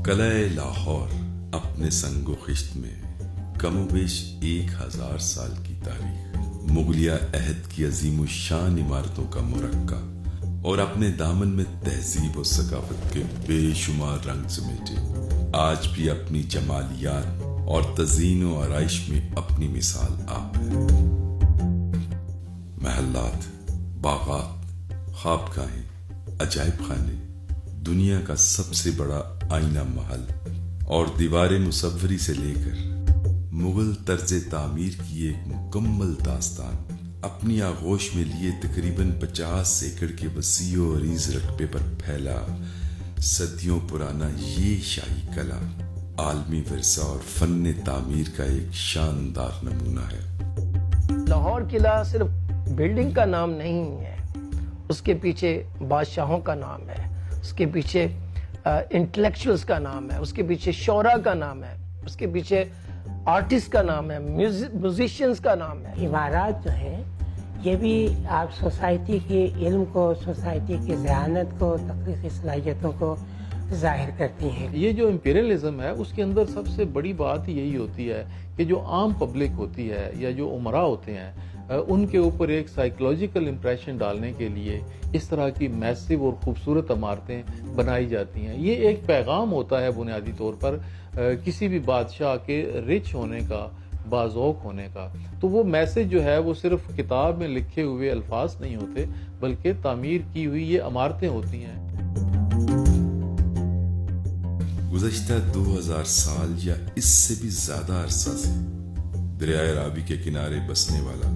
قلعہ لاہور اپنے سنگ و خشت میں کم و بیش 1000 سال کی تاریخ، مغلیہ عہد کی عظیم الشان عمارتوں کا مرکہ اور اپنے دامن میں تہذیب و ثقافت کے بے شمار رنگ سمیٹے آج بھی اپنی جمالیات اور تزئین و آرائش میں اپنی مثال آپ ہے۔ محلات، باغات، خوابگاہیں، عجائب خانے، دنیا کا سب سے بڑا آئینہ محل اور دیوار مصوری سے لے کر مغل طرز تعمیر کی ایک مکمل داستان اپنی آغوش میں لیے تقریباً 50 ایکڑ کے وسیع و عریض رقبے پر پھیلا صدیوں پرانا یہ شاہی قلعہ عالمی ورثہ اور فن تعمیر کا ایک شاندار نمونہ ہے۔ لاہور قلعہ صرف بلڈنگ کا نام نہیں ہے، اس کے پیچھے بادشاہوں کا نام ہے، اس کے پیچھے انٹلیکچوئلز کا نام ہے، اس کے پیچھے شعراء کا نام ہے، اس کے پیچھے آرٹسٹ کا نام ہے، میوزیشینز کا نام ہے۔ عمارات جو ہیں یہ بھی آپ سوسائٹی کے علم کو، سوسائٹی کی ذہانت کو، تخلیقی صلاحیتوں کو ظاہر کرتی ہیں۔ یہ جو امپیریلزم ہے اس کے اندر سب سے بڑی بات یہی ہوتی ہے کہ جو عام پبلک ہوتی ہے یا جو عمراء ہوتے ہیں ان کے اوپر ایک سائیکولوجیکل امپریشن ڈالنے کے لیے اس طرح کی میسو اور خوبصورت عمارتیں بنائی جاتی ہیں۔ یہ ایک پیغام ہوتا ہے بنیادی طور پر کسی بھی بادشاہ کے رچ ہونے کا، باذوق ہونے کا۔ تو وہ میسج جو ہے وہ صرف کتاب میں لکھے ہوئے الفاظ نہیں ہوتے بلکہ تعمیر کی ہوئی یہ عمارتیں ہوتی ہیں۔ گزشتہ 2000 سال یا اس سے بھی زیادہ عرصہ سے دریائے راوی کے کنارے بسنے والا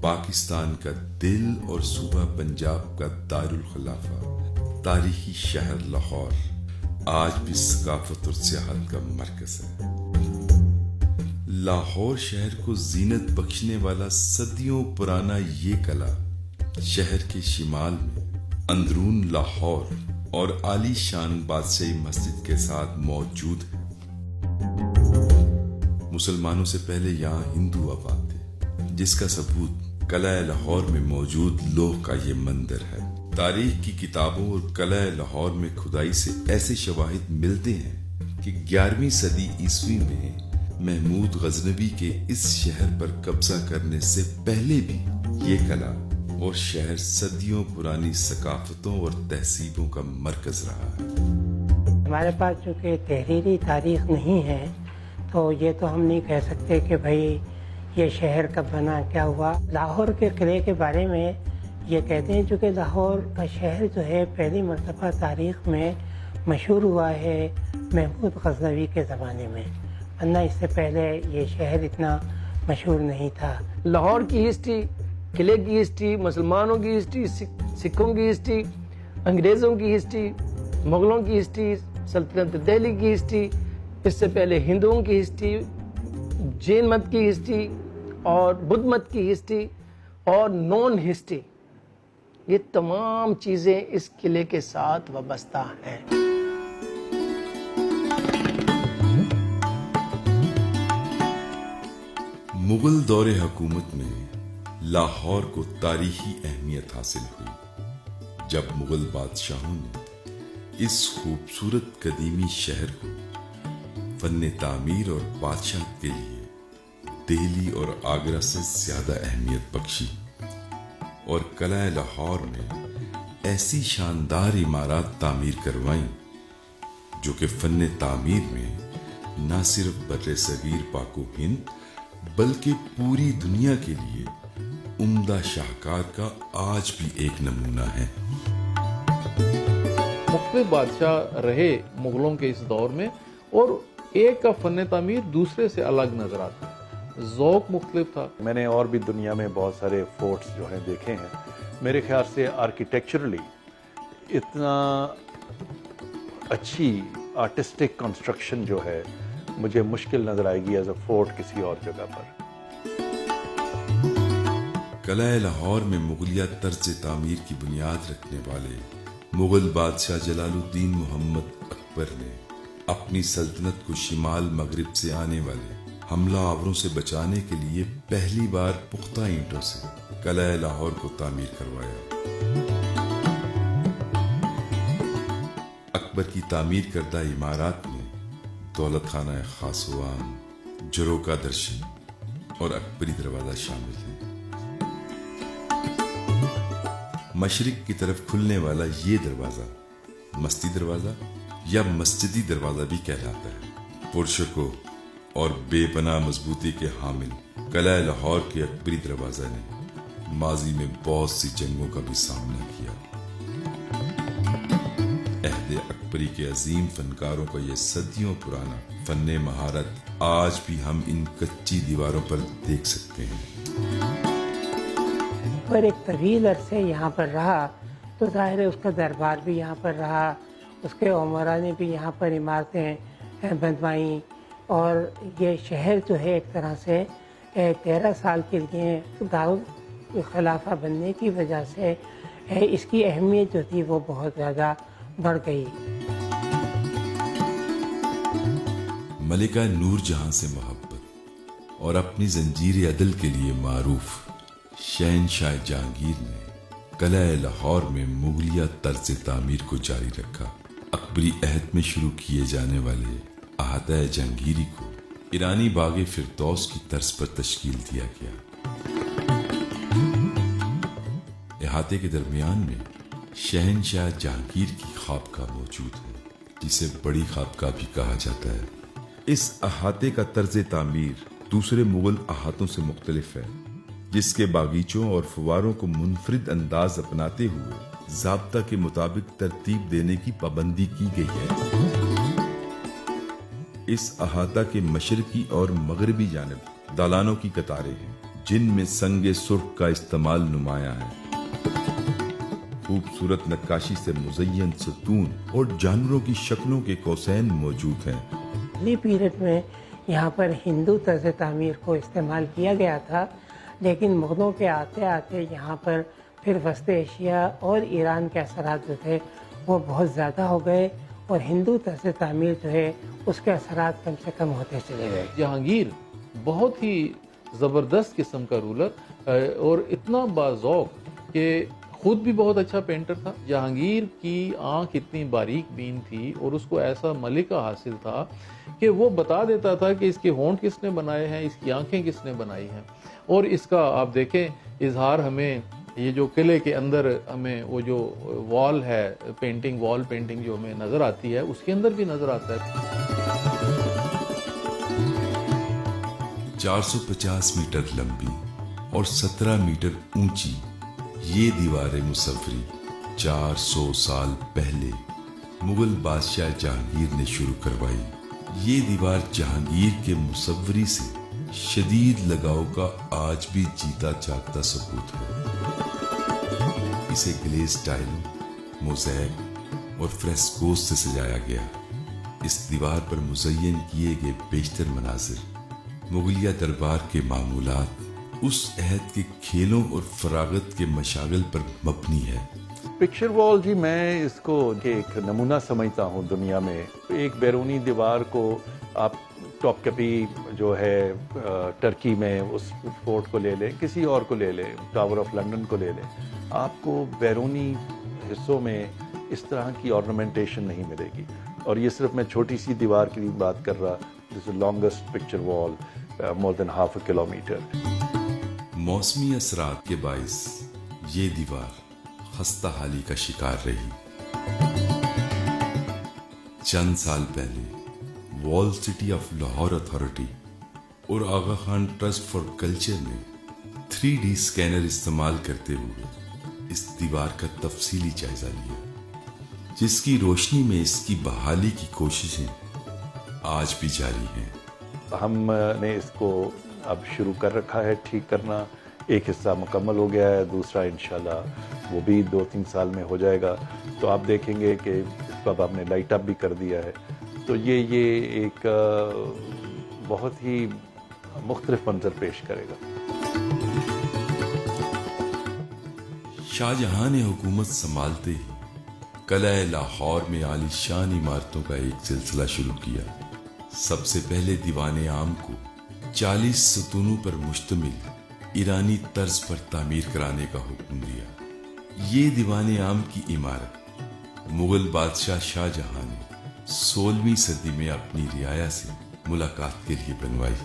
پاکستان کا دل اور صوبہ پنجاب کا دارالخلافہ تاریخی شہر لاہور آج بھی ثقافت اور سیاحت کا مرکز ہے۔ لاہور شہر کو زینت بخشنے والا صدیوں پرانا یہ قلعہ شہر کے شمال میں اندرون لاہور اور عالی شان بادشاہی مسجد کے ساتھ موجود ہے۔ مسلمانوں سے پہلے یہاں ہندو آباد تھے، جس کا ثبوت قلعہ لاہور میں موجود لوہ کا یہ مندر ہے۔ تاریخ کی کتابوں اور قلعہ لاہور میں کھدائی سے ایسے شواہد ملتے ہیں کہ 11ویں صدی عیسوی میں محمود غزنوی کے اس شہر پر قبضہ کرنے سے پہلے بھی یہ قلعہ اور شہر صدیوں پرانی ثقافتوں اور تہذیبوں کا مرکز رہا ہے۔ ہمارے پاس چونکہ تحریری تاریخ نہیں ہے تو یہ تو ہم نہیں کہہ سکتے کہ بھئی یہ شہر کب بنا، کیا ہوا۔ لاہور کے قلعے کے بارے میں یہ کہتے ہیں چونکہ لاہور کا شہر جو ہے پہلی مرتبہ تاریخ میں مشہور ہوا ہے محمود غزنوی کے زمانے میں، ورنہ اس سے پہلے یہ شہر اتنا مشہور نہیں تھا۔ لاہور کی ہسٹری، قلعے کی ہسٹری، مسلمانوں کی ہسٹری، سکھوں کی ہسٹری، انگریزوں کی ہسٹری، مغلوں کی ہسٹری، سلطنت دہلی کی ہسٹری، اس سے پہلے ہندوؤں کی ہسٹری، جین مت کی ہسٹری اور بدھ مت کی ہسٹری اور نون ہسٹری، یہ تمام چیزیں اس قلعے کے ساتھ وابستہ ہیں۔ مغل دور حکومت میں لاہور کو تاریخی اہمیت حاصل ہوئی جب مغل بادشاہوں نے اس خوبصورت قدیمی شہر کو فن تعمیر اور بادشاہت کے لیے دہلی اور آگرہ سے زیادہ اہمیت بخشی اور قلعہ لاہور میں ایسی شاندار عمارات تعمیر کروائیں جو کہ فن تعمیر میں نہ صرف بر صغیر پاک و ہند بلکہ پوری دنیا کے لیے عمدہ شاہکار کا آج بھی ایک نمونہ ہے۔ مختلف بادشاہ رہے مغلوں کے اس دور میں اور ایک کا فن تعمیر دوسرے سے الگ نظر آتا ہے، ذوق مختلف تھا۔ میں نے اور بھی دنیا میں بہت سارے فورٹس جو ہیں دیکھے ہیں، میرے خیال سے آرکیٹیکچرلی اتنا اچھی آرٹسٹک کنسٹرکشن جو ہے مجھے مشکل نظر آئے گی ایز اے فورٹ کسی اور جگہ پر۔ قلعہ لاہور میں مغلیہ طرز تعمیر کی بنیاد رکھنے والے مغل بادشاہ جلال الدین محمد اکبر نے اپنی سلطنت کو شمال مغرب سے آنے والے حملہ آوروں سے بچانے کے لیے پہلی بار پختہ اینٹوں سے قلعہ لاہور کو تعمیر کروایا۔ اکبر کی تعمیر کردہ عمارات میں दौलत खाना खासवान, जरोका दर्शी और अकबरी दरवाजा शामिल हैं। मशरिक की तरफ खुलने वाला ये दरवाजा मस्ती दरवाजा या मस्जिदी दरवाजा भी कहलाता है। पुरशकों और बेपनाह मजबूती के हामिल किला लाहौर के अकबरी दरवाजा ने माजी में बहुत सी जंगों का भी सामना किया। अहद अकबरी के अजीम फनकारों का ये सदियों पुराना फन्ने महारत आज भी हम इन कच्ची दीवारों पर देख सकते हैं। पर एक तवील अरसे यहाँ पर रहा तो ज़ाहिर है उसका दरबार भी यहाँ पर रहा, उसके उमरा ने भी यहाँ पर इमारतें बनवाई और ये शहर जो है एक तरह से 13 साल के लिए दारुल खिलाफा बनने की वजह से इसकी अहमियत जो थी वो बहुत ज़्यादा बढ़ गई। मलिका नूरजहां से मोहब्बत और अपनी जंजीर अदल के लिए मारूफ शहनशाह जहांगीर ने किला लाहौर में मुगलिया तर्ज तामीर को जारी रखा। अकबरी अहद में शुरू किए जाने वाले अहाता जहांगीरी को ईरानी बागे फिरदौस की तर्ज पर तश्कील दिया गया। अहाते के दरमियान में शहनशाह जहांगीर की खाबकाह मौजूद है, जिसे बड़ी खाबकाह भी कहा जाता है। इस अहाते का तर्ज तामीर दूसरे मुगल अहातों से मुख्तलिफ है, जिसके बागीचों और फुवारों को मुनफरिद अंदाज अपनाते हुए ज़ाब्ता के मुताबिक तरतीब देने की पाबंदी की गई है। इस अहाता के मशरकी और मगरबी जानिब दालानों की कतारें हैं, जिनमें संगे सुर्ख का इस्तेमाल नुमाया है। खूबसूरत नक्काशी से मुज़य्यन सतून और जानवरों की शक्लों के कौसैन मौजूद हैं। पहले पीरियड में यहाँ पर हिंदू तर्ज तामीर को इस्तेमाल किया गया था, लेकिन मुग़लों के आते आते यहाँ पर फिर वस्त एशिया और ईरान के असरात जो थे वो बहुत ज़्यादा हो गए और हिंदू तर्ज तामीर जो है उसके असरात कम से कम होते चले गए। जहांगीर बहुत ही ज़बरदस्त किस्म का रूलर और इतना बाज़ौक़ कि खुद भी बहुत अच्छा पेंटर था। जहांगीर की आंख इतनी बारीक बीन थी और उसको ऐसा मलिका हासिल था कि वो बता देता था कि इसके होंठ किसने बनाए हैं, इसकी आंखें किसने बनाई हैं। और इसका आप देखें इजहार हमें ये जो किले के अंदर हमें वो जो वॉल है पेंटिंग, वॉल पेंटिंग जो हमें नज़र आती है उसके अंदर भी नज़र आता है। 450 मीटर लंबी और 17 मीटर ऊंची ये दीवार मुसव्वरी 400 साल पहले मुगल बादशाह जहांगीर ने शुरू करवाई। ये दीवार जहांगीर के मुसव्वरी से शदीद लगाव का आज भी जीता जागता सबूत है। इसे ग्लेज़ टाइलों, मोज़ैक और फ्रेस्कोस से सजाया गया। इस दीवार पर मुज़य्यन किए गए बेशतर मनाजिर मुगलिया दरबार के मामूलात, उस अहद के खेलों और फरागत के मशागल पर मबनी है। पिक्चर वॉल जी, मैं इसको एक नमूना समझता हूँ दुनिया में। एक बैरूनी दीवार को आप टॉपकपी जो है टर्की में उस फोर्ट को ले लें, किसी और को ले लें, टावर ऑफ लंदन को ले लें, आपको बैरूनी हिस्सों में इस तरह की ऑर्नामेंटेशन नहीं मिलेगी। और ये सिर्फ मैं छोटी सी दीवार की बात कर रहा, this is longest picture wall, more than half a kilometre. मौसमी असरात के बाइस ये दीवार खस्ता हाली का शिकार रही। चंद साल पहले wall city of Lahore authority और आगा खान ट्रस्ट फॉर कल्चर ने 3D स्कैनर इस्तेमाल करते हुए इस दीवार का तफसीली जायजा लिया, जिसकी रोशनी में इसकी बहाली की कोशिशें आज भी जारी हैं। हमने इसको अब शुरू कर रखा है ठीक करना। एक हिस्सा मुकम्मल हो गया है, दूसरा इंशाल्लाह वो भी 2-3 साल में हो जाएगा। तो आप देखेंगे कि इसको अब हमने लाइट अप भी कर दिया है। तो ये एक बहुत ही मुख्तलिफ मंजर पेश करेगा। शाहजहां ने हुकूमत संभालते ही किला लाहौर में आलीशान इमारतों का एक सिलसिला शुरू किया। सबसे पहले दीवाने आम को 40 सतूनों पर मुश्तमिल ईरानी तर्ज पर तामीर कराने का हुक्म दिया। ये दीवाने आम की इमारत मुगल बादशाह शाहजहां ने 16वीं सदी में अपनी रियाया से मुलाकात के लिए बनवाई।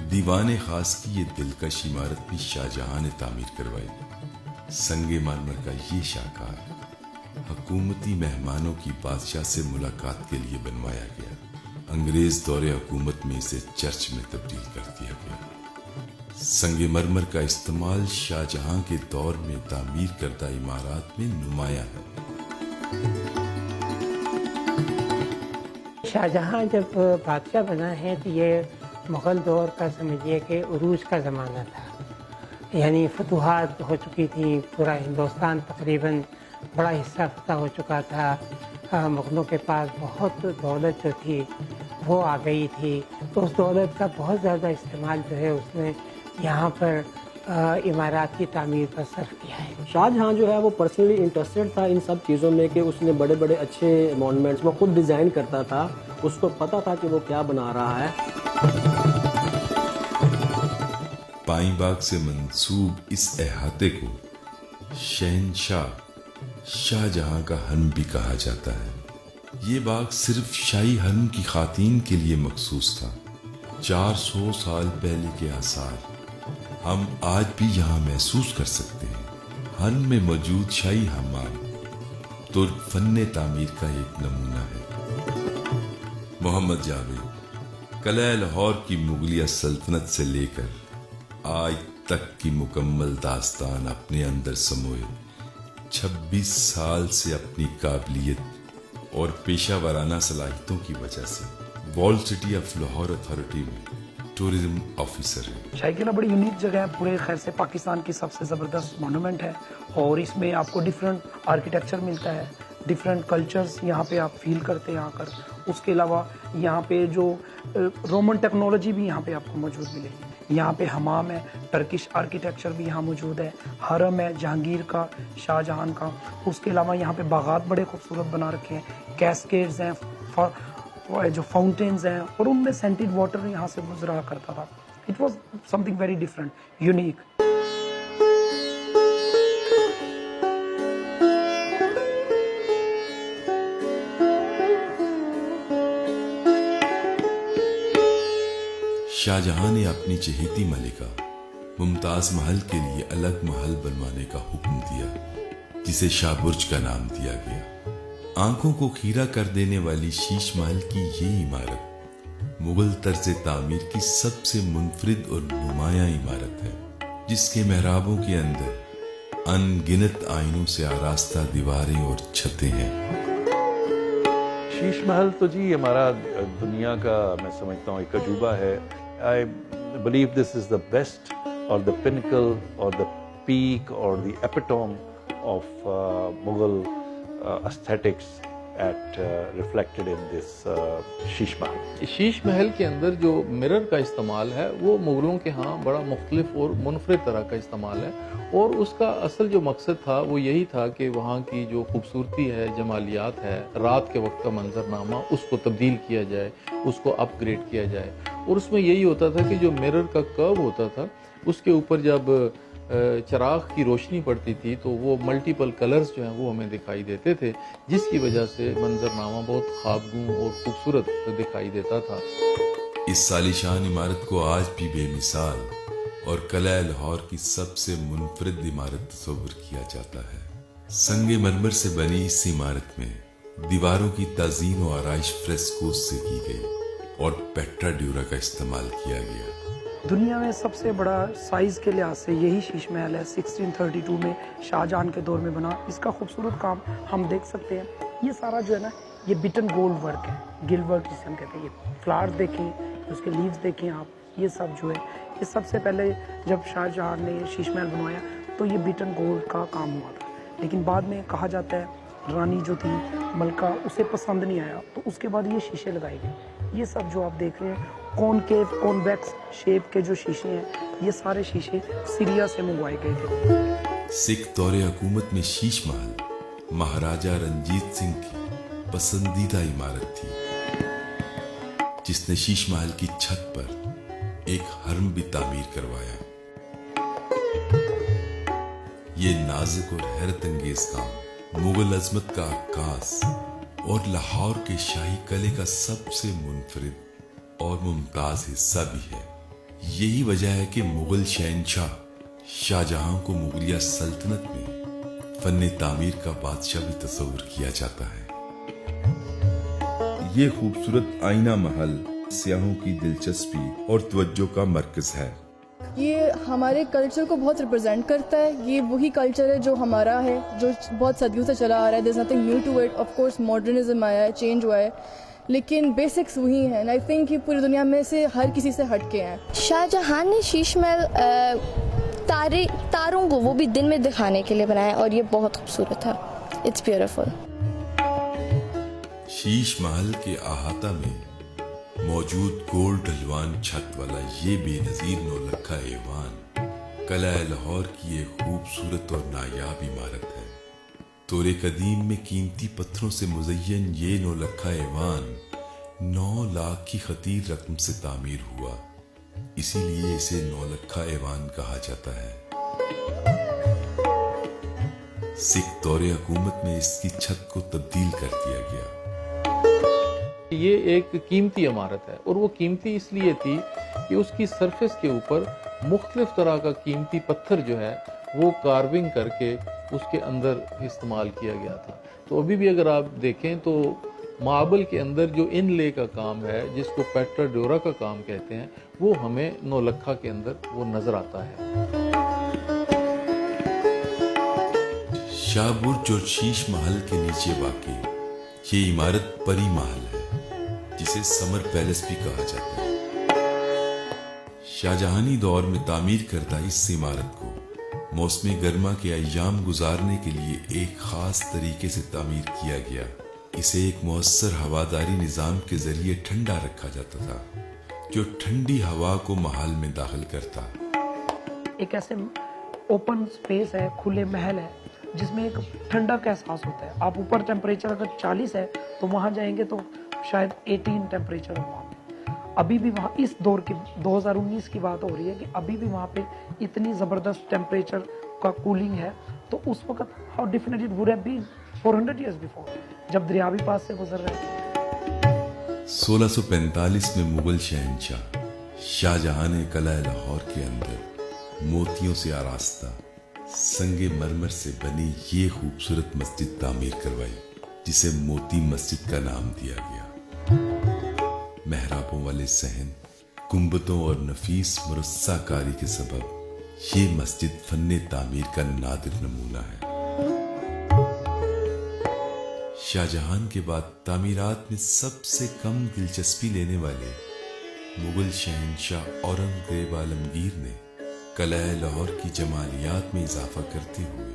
दीवाने खास की ये दिलकश इमारत भी शाहजहां ने तामीर करवाई। संगे मरमर का ये शाहकार हुकूमती मेहमानों की बादशाह से मुलाकात के लिए बनवाया गया। अंग्रेज दौरे हुकूमत में इसे चर्च में तब्दील कर दिया गया। संगे मरमर का इस्तेमाल शाहजहां के दौर में तामीर करदा इमारत में नुमाया है। शाहजहां जब बादशाह बना है तो ये मुग़ल दौर का समझिए कि उरूज का ज़माना था, यानी फतूहात हो चुकी थी, पूरा हिंदुस्तान तकरीबन बड़ा हिस्सा फतह हो चुका था। मुग़लों के पास बहुत दौलत जो थी वो आ गई थी, तो उस दौलत का बहुत ज़्यादा इस्तेमाल जो है उसने यहाँ पर इमारत की तामीर पर सर्फ किया है। शाहजहां जो है वो पर्सनली इंटरेस्टेड था इन सब चीज़ों में कि उसने बड़े बड़े अच्छे मॉन्यूमेंट्स वो खुद डिज़ाइन करता था, उसको पता था कि वो क्या बना रहा है। पाइन बाग से मंसूब इस अहाते को शहनशाह शाहजहां का हरम भी कहा जाता है। ये बाग सिर्फ शाही हरम की खातीन के लिए मखसूस था। 400 साल पहले के आसार हम आज भी यहाँ महसूस कर सकते हैं। हरम में मौजूद शाही हमाम तुर्क फन्ने तामीर का एक नमूना है। मोहम्मद जावेद कलह लाहौर की मुगलिया सल्तनत से लेकर आज तक की मुकम्मल दास्तान अपने अंदर समोए 26 साल से अपनी काबिलियत और पेशा वाराना सलाहियतों की वजह से wall city of Lahore authority में टूरिज्म ऑफिसर है। शाही किला बड़ी यूनिक जगह है, पूरे खैर से पाकिस्तान की सबसे ज़बरदस्त मॉन्यूमेंट है और इसमें आपको डिफरेंट आर्किटेक्चर मिलता है, डिफरेंट कल्चर्स यहाँ पे आप फील करते हैं आकर। उसके अलावा यहाँ पे जो रोमन टेक्नोलॉजी भी यहाँ पे आपको मौजूद मिलेगी। यहाँ पे हमाम है, टर्किश आर्किटेक्चर भी यहाँ मौजूद है, हरम है जहांगीर का, शाहजहां का। उसके अलावा यहाँ पे बागात बड़े खूबसूरत बना रखे हैं, कैस्केड्स हैं, जो फाउंटेन्स हैं और उनमें सेंटेड वाटर यहाँ से गुजरा करता था। It was something very different, unique. Shah Jahan ने अपनी चहेती मलिका मुमताज महल के लिए अलग महल बनवाने का हुक्म दिया, जिसे शाहबुर्ज का नाम दिया गया। आंखों को खीरा कर देने वाली शीश महल की ये इमारत मुगल तर्ज तामीर की सबसे मुनफरिद और नुमाया इमारत है, जिसके महराबों के अंदर अनगिनत आइनों से आरास्ता दीवारें और छतें हैं। शीश महल तो जी हमारा दुनिया का मैं समझता हूँ एक अजूबा है। I believe this is the best और द पिनकल और द पीक और the epitome of Mughal aesthetics at reflected in this Sheesh Mahal. Sheesh Mahal के अंदर जो मिरर का इस्तेमाल है वो मुगलों के यहाँ बड़ा मुख्तलिफ और मुनफरिद तरह का इस्तेमाल है, और उसका असल जो मकसद था वो यही था कि वहाँ की जो खूबसूरती है, जमालियात है, रात के वक्त का मंजरनामा, उसको तब्दील किया जाए, उसको अपग्रेड किया जाए। और उसमें यही होता था कि जो मिरर का कर्व होता था उसके ऊपर जब चराग की रोशनी पड़ती थी तो वो मल्टीपल कलर्स जो हैं वो हमें दिखाई देते थे, जिसकी वजह से मंजरनामा बहुत ख्वाबगूं और खूबसूरत दिखाई देता था। इस सालिशान इमारत को आज भी बेमिसाल और कलह लाहौर की सबसे मुनफरिद इमारत तस्वुर किया जाता है। संगे मरमर से बनी इस इमारत में दीवारों की ताज़ीन और आराइश फ्रेस्कोस से की गई और पेट्रा ड्यूरा का इस्तेमाल किया गया। दुनिया में सबसे बड़ा साइज़ के लिहाज से यही शीश महल है, 1632 में शाहजहां के दौर में बना। इसका खूबसूरत काम हम देख सकते हैं। ये सारा जो है ना, ये बिटन गोल्ड वर्क है, गिल वर्क जिसे हम कहते हैं। ये फ्लावर्स देखें, उसके लीव्स देखें आप, ये सब जो है, ये सबसे पहले जब शाहजहां ने शीश महल बनवाया तो ये बिटन गोल्ड का काम हुआ था। लेकिन बाद में कहा जाता है रानी जो थी मलका, उसे पसंद नहीं आया, तो उसके बाद ये शीशे लगाए गए। ये सब जो आप देख रहे हैं कॉनकेव कॉन्वेक्स शेप के जो शीशे हैं, ये सारे शीशे सीरिया से मंगवाए गए थे। सिख दौरे हुकूमत में शीश महल महाराजा रंजीत सिंह की पसंदीदा इमारत थी, जिसने शीश महल की छत पर एक हरम भी तामीर करवाया। ये नाजुक और हैरत अंगेज काम मुगल अजमत का अक्कास और लाहौर के शाही कले का सबसे मुनफरिद और मुमताज हिस्सा भी है। यही वजह है कि मुगल शहनशाह शाहजहां को मुगलिया सल्तनत में फन्ने तामीर का बादशाह भी तस्वुर किया जाता है। ये खूबसूरत आईना महल सियाहों की दिलचस्पी और तवज्जो का मरकज है। ये हमारे कल्चर को बहुत रिप्रेजेंट करता है। ये वही कल्चर है जो हमारा है, जो बहुत सदियों से चला आ रहा है। There is nothing new to it. Of course modernism आया है, चेंज हुआ है, लेकिन बेसिक्स वही हैं। एंड आई थिंक ये पूरी दुनिया में से हर किसी से हटके हैं। शाहजहां ने शीश महल तारों को वो भी दिन में दिखाने के लिए बनाया और ये बहुत खूबसूरत था। It's beautiful. शीश महल के अहाता में मौजूद गोल ढलवान छत वाला ये बेनजीर नौलखा ऐवान कलाए लाहौर की एक खूबसूरत और नायाब इमारत है। तोरे कदीम में कीमती पत्थरों से मुज़य्यन ये नौलखा ऐवान 9 लाख की खतीर रकम से तामीर हुआ, इसीलिए इसे नौलखा ऐवान कहा जाता है। सिख दौरे हुकूमत में इसकी छत को तब्दील कर दिया गया। ये एक कीमती इमारत है और वो कीमती इसलिए थी कि उसकी सरफेस के ऊपर मुख्तलिफ तरह का कीमती पत्थर जो है वो कार्विंग करके उसके अंदर इस्तेमाल किया गया था। तो अभी भी अगर आप देखें तो मार्बल के अंदर जो इनले का काम है, जिसको पेट्रा डोरा का काम कहते हैं, वो हमें नौलखा के अंदर वो नजर आता है। शाह बुर्ज और शीश महल के नीचे वाक़ई ये इमारत परी महल है, जिसे समर पैलेस भी कहा जाता है। शाहजहानी दौर में तामीर करदा इस इमारत को मौसम गर्मा के अय्याम गुजारने के लिए एक खास तरीके से तामीर किया गया। इसे एक मौसर हवादारी निजाम के जरिए ठंडा रखा जाता था, जो ठंडी हवा को महल में दाखिल करता। एक ऐसे ओपन स्पेस है, खुले महल है, जिसमें एक ठंडा का एहसास होता है। आप ऊपर टेम्परेचर अगर 40 है तो वहां जाएंगे तो शायद 18 टेम्परेचर है वहाँ पे। अभी भी वहाँ इस दौर की 2019 की बात हो रही है कि अभी भी वहाँ पे इतनी ज़बरदस्त टेम्परेचर का कूलिंग है। तो उस वक्त how definite it would have been 400 years before, जब दरियावी पास से गुजर रहे थे। 1645 में मुगल शहनशाह शाहजहां ने कला लाहौर के अंदर मोतियों से आरास्ता संगे मरमर से बनी ये खूबसूरत मस्जिद तामीर करवाई, जिसे मोती मस्जिद का नाम दिया गया। मेहराबों वाले सहन, गुंबदों और नफीस मुरस्सा कारी के सबब ये मस्जिद फन्ने तामीर का नादिर नमूना है। शाहजहां के बाद तामीरात में सबसे कम दिलचस्पी लेने वाले मुगल शहनशाह औरंगजेब आलमगीर ने कलाए लाहौर की जमालियात में इजाफा करते हुए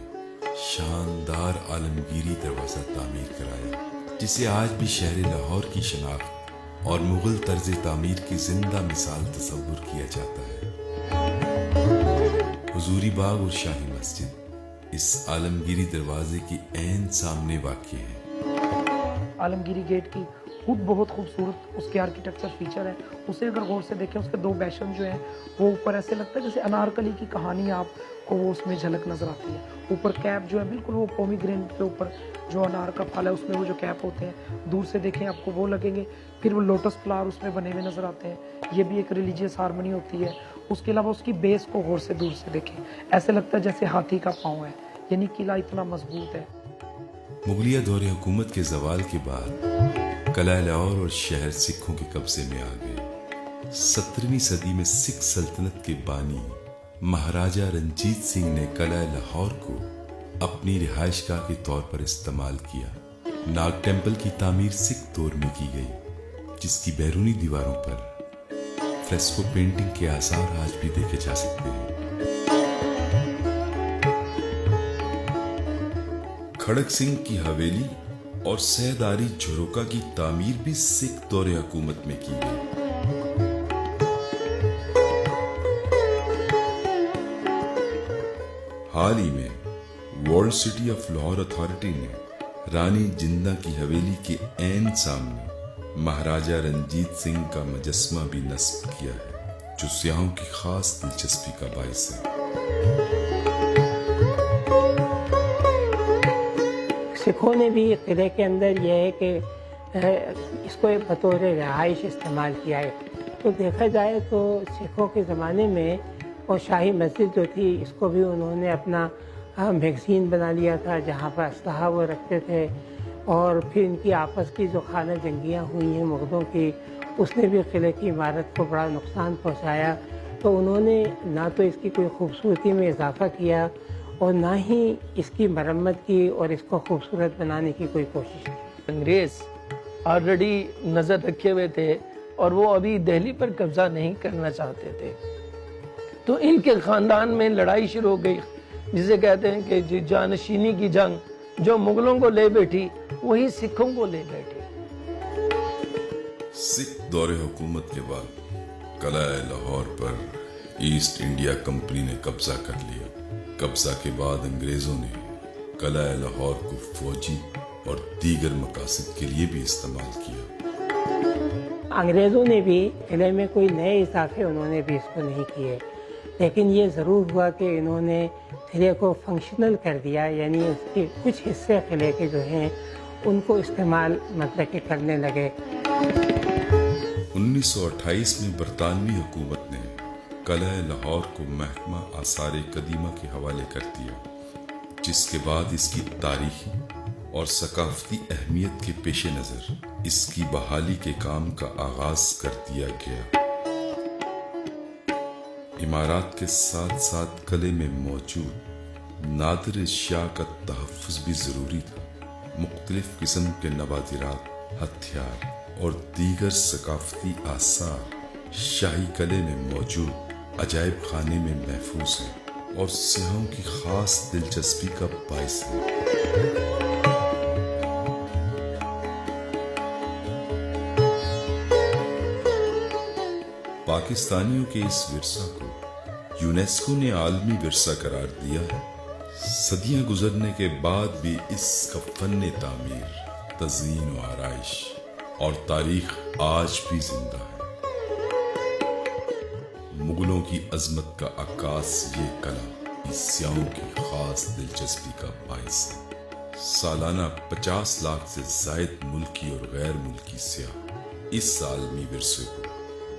शानदार आलमगीरी दरवाजा तामीर कराया, जिसे आज भी शहर लाहौर की शनाख्त और मुगल तर्ज तामीर की जिंदा मिसाल तस्वुर किया जाता है। हुजूरी बाग और शाही मस्जिद इस आलमगीरी दरवाजे के ऐन सामने वाक़ है। आलमगीरी गेट की खुद बहुत खूबसूरत उसके आर्किटेक्चर फीचर है। उसे अगर गौर से देखें, उसके 2 बैशन जो हैं वो ऊपर ऐसे लगता है जैसे अनारकली की कहानी आपको वो उसमें झलक नजर आती है। ऊपर कैप जो है बिल्कुल वो पोमीग्रेनेट के ऊपर जो अनार का फल है उसमें वो जो कैप होते हैं, दूर से देखें आपको वो लगेंगे। फिर वो लोटस फ्लावर उसमें बने हुए नजर आते हैं। ये भी एक रिलीजियस हार्मनी होती है। उसके अलावा उसकी बेस को गौर से दूर से देखें, ऐसे लगता है जैसे हाथी का पाँव है, यानी किला इतना मजबूत है। मुगलिया दौरे हुकूमत के जवाल के बाद कलाए लाहौर और शहर सिखों के कब्जे में आ गए। 17वीं सदी में सिख सल्तनत के बानी महाराजा रंजीत सिंह ने कलाए लाहौर को अपनी रिहाइशगाह के तौर पर इस्तेमाल किया। नाग टेम्पल की तामीर सिख दौर में की गई, जिसकी बैरूनी दीवारों पर फ्रेस्को पेंटिंग के आसार आज भी देखे जा सकते हैं। खड़क सिंह की हवेली और सहदारी झरोका की तामीर भी सिख दौरे हुकूमत में की गई। हाल ही में world city of Lahore authority ने रानी जिंदा की हवेली के ऐन सामने महाराजा रंजीत सिंह का मुजस्समा भी नस्ब किया है, जो सियाहों की खास दिलचस्पी का बाइस है। سکھوں نے بھی قلعے کے اندر یہ ہے کہ اس کو بطور رہائش استعمال کیا ہے. تو دیکھا جائے تو سکھوں کے زمانے میں اور شاہی مسجد جو تھی اس کو بھی انہوں نے اپنا میگزین بنا لیا تھا جہاں پر اسلحہ وہ رکھتے تھے. اور پھر ان کی آپس کی جو خانہ جنگیاں ہوئی ہیں مغلوں کی, اس نے بھی قلعے کی عمارت کو بڑا نقصان پہنچایا. تو انہوں نے نہ تو اس کی کوئی خوبصورتی میں اضافہ کیا اور نہ ہی اس کی مرمت کی اور اس کو خوبصورت بنانے کی کوئی کوشش کی. انگریز آلریڈی نظر رکھے ہوئے تھے اور وہ ابھی دہلی پر قبضہ نہیں کرنا چاہتے تھے. تو ان کے خاندان میں لڑائی شروع ہو گئی, جسے کہتے ہیں کہ جانشینی کی جنگ. جو مغلوں کو لے بیٹھی وہی سکھوں کو لے بیٹھی. سکھ دور حکومت کے بعد قلعہ لاہور پر ایسٹ انڈیا کمپنی نے قبضہ کر لیا. قبضہ کے بعد انگریزوں نے قلعہ لاہور کو فوجی اور دیگر مقاصد کے لیے بھی استعمال کیا. انگریزوں نے بھی قلعے میں کوئی نئے اضافے انہوں نے بھی اس کو نہیں کیے, لیکن یہ ضرور ہوا کہ انہوں نے قلعے کو فنکشنل کر دیا, یعنی اس کے کچھ حصے قلعے کے جو ہیں ان کو استعمال مطلب کہ کرنے لگے. 1928 میں برطانوی حکومت نے قلعہ لاہور کو محکمہ آثار قدیمہ کے حوالے کر دیا, جس کے بعد اس کی تاریخی اور ثقافتی اہمیت کے پیش نظر اس کی بحالی کے کام کا آغاز کر دیا گیا. عمارات کے ساتھ ساتھ قلعے میں موجود نادر اشیاء کا تحفظ بھی ضروری تھا. مختلف قسم کے نوادرات, ہتھیار اور دیگر ثقافتی آثار شاہی قلعے میں موجود عجائب خانے میں محفوظ ہیں اور سیاحوں کی خاص دلچسپی کا باعث ہیں. پاکستانیوں کے اس ورثہ کو یونیسکو نے عالمی ورثہ قرار دیا ہے. صدیاں گزرنے کے بعد بھی اس کا فن تعمیر, تزئین و آرائش اور تاریخ آج بھی زندہ ہے. مغلوں کی عظمت کا عکاس یہ قلعہ سیاحوں کی خاص دلچسپی کا باعث ہے. سالانہ 50 لاکھ سے زائد ملکی اور غیر ملکی سیاح اس عالمی ورثے کو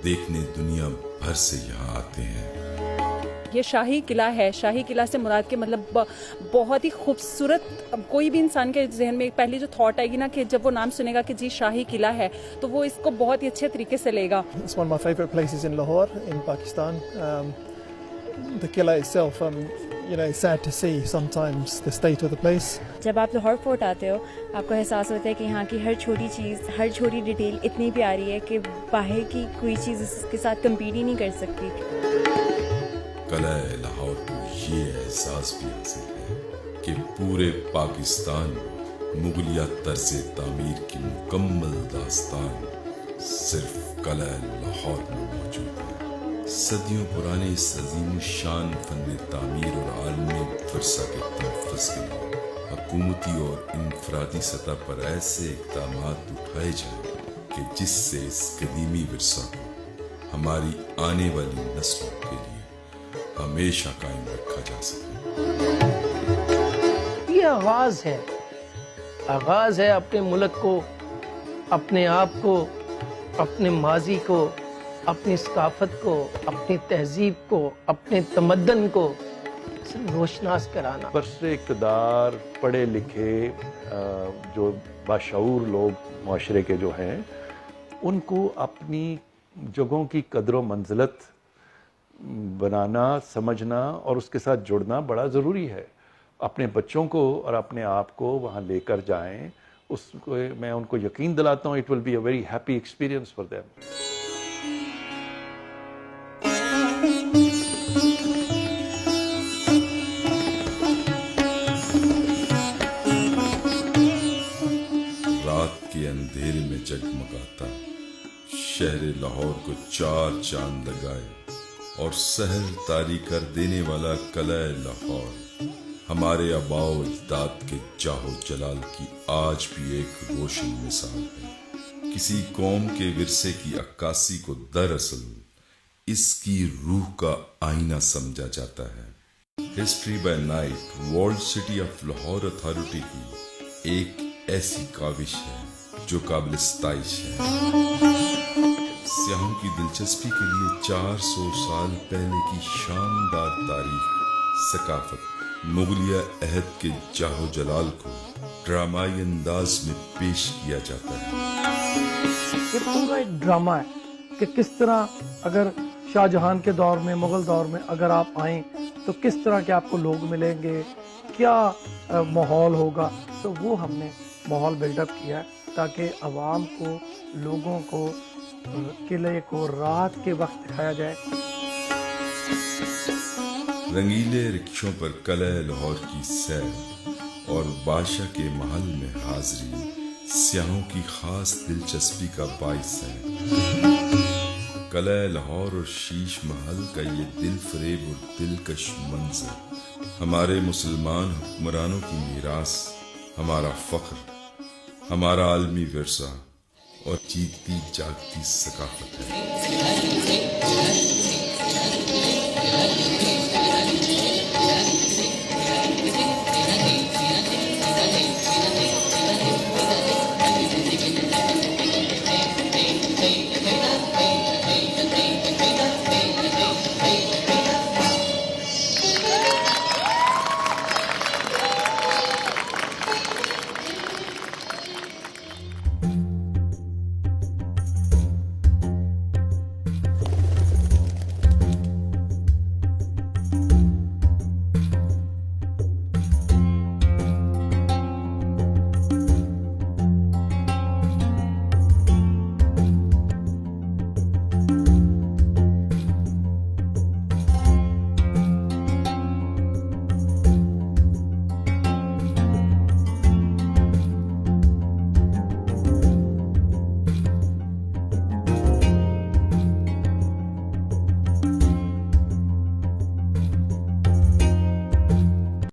دیکھنے دنیا بھر سے یہاں آتے ہیں. یہ شاہی قلعہ ہے. شاہی قلعہ سے مراد کے مطلب بہت ہی خوبصورت, کوئی بھی انسان کے ذہن میں پہلی جو تھاٹ آئے گی نا کہ جب وہ نام سنے گا کہ جی شاہی قلعہ ہے, تو وہ اس کو بہت ہی اچھے طریقے سے لے گا. It's one of my favorite places in Lahore in Pakistan. The Qila itself, it's sad to see sometimes the state of the place. جب آپ لاہور فورٹ آتے ہو آپ کو احساس ہوتا ہے کہ یہاں کی ہر چھوٹی چیز, ہر چھوٹی ڈیٹیل اتنی پیاری ہے کہ باہر کی کوئی چیز اس کے ساتھ کمپیٹ ہی نہیں کر سکتی. قلعہ لاہور کو یہ احساس بھی حاصل ہے کہ پورے پاکستان میں مغلیہ طرز تعمیر کی مکمل داستان صرف قلعہ لاہور میں موجود ہے. صدیوں پرانے اس عظیم شان فن تعمیر اور عالمی ورثہ کے تحفظ کے لیے حکومتی اور انفرادی سطح پر ایسے اقدامات اٹھائے جائیں کہ جس سے اس قدیمی ورثہ کو ہماری آنے والی نسلوں کے لیے ہمیشہ قائم رکھا جا سکے. یہ آغاز ہے اپنے ملک کو, اپنے آپ کو, اپنے ماضی کو, اپنی ثقافت کو, اپنی تہذیب کو, اپنے تمدن کو روشناس کرانا. برسر اقتدار پڑھے لکھے جو باشعور لوگ معاشرے کے جو ہیں ان کو اپنی جگہوں کی قدر و منزلت بنانا, سمجھنا اور اس کے ساتھ جڑنا بڑا ضروری ہے. اپنے بچوں کو اور اپنے آپ کو وہاں لے کر جائیں. اس کو میں ان کو یقین دلاتا ہوں it will be a very happy experience for them. رات کے اندھیرے میں جگمگاتا شہر لاہور کو 4 چاند لگائے اور سحر طاری کر دینے والا قلعہ لاہور ہمارے آباء و اجداد کے جاہ و جلال کی آج بھی ایک روشن مثال ہے. کسی قوم کے ورثے کی عکاسی کو دراصل اس کی روح کا آئینہ سمجھا جاتا ہے. History by night world city of Lahore authority کی ایک ایسی کاوش ہے جو قابل ستائش ہے۔ سیاحوں کی دلچسپی کے لیے 400 سال پہلے کی شاندار تاریخ، ثقافت، مغلیہ عہد کے جاہ و جلال کو ڈرامائی انداز میں پیش کیا جاتا ہے۔ یہ پورا ایک ڈرامہ ہے کہ کس طرح اگر شاہ جہان کے دور میں، مغل دور میں اگر آپ آئیں تو کس طرح کے آپ کو لوگ ملیں گے، کیا ماحول ہوگا، تو وہ ہم نے ماحول بلڈ اپ کیا ہے تاکہ عوام کو، لوگوں کو قلعے کو رات کے وقت دکھایا جائے۔ رنگیلے رکشوں پر قلعہ لاہور کی سیر اور بادشاہ کے محل میں حاضری سیاحوں کی خاص دلچسپی کا باعث ہے۔ قلعہ لاہور اور شیش محل کا یہ دل فریب اور دلکش منظر ہمارے مسلمان حکمرانوں کی میراث، ہمارا فخر، ہمارا عالمی ورثہ اور جیتی جاگتی ثقافت ہے۔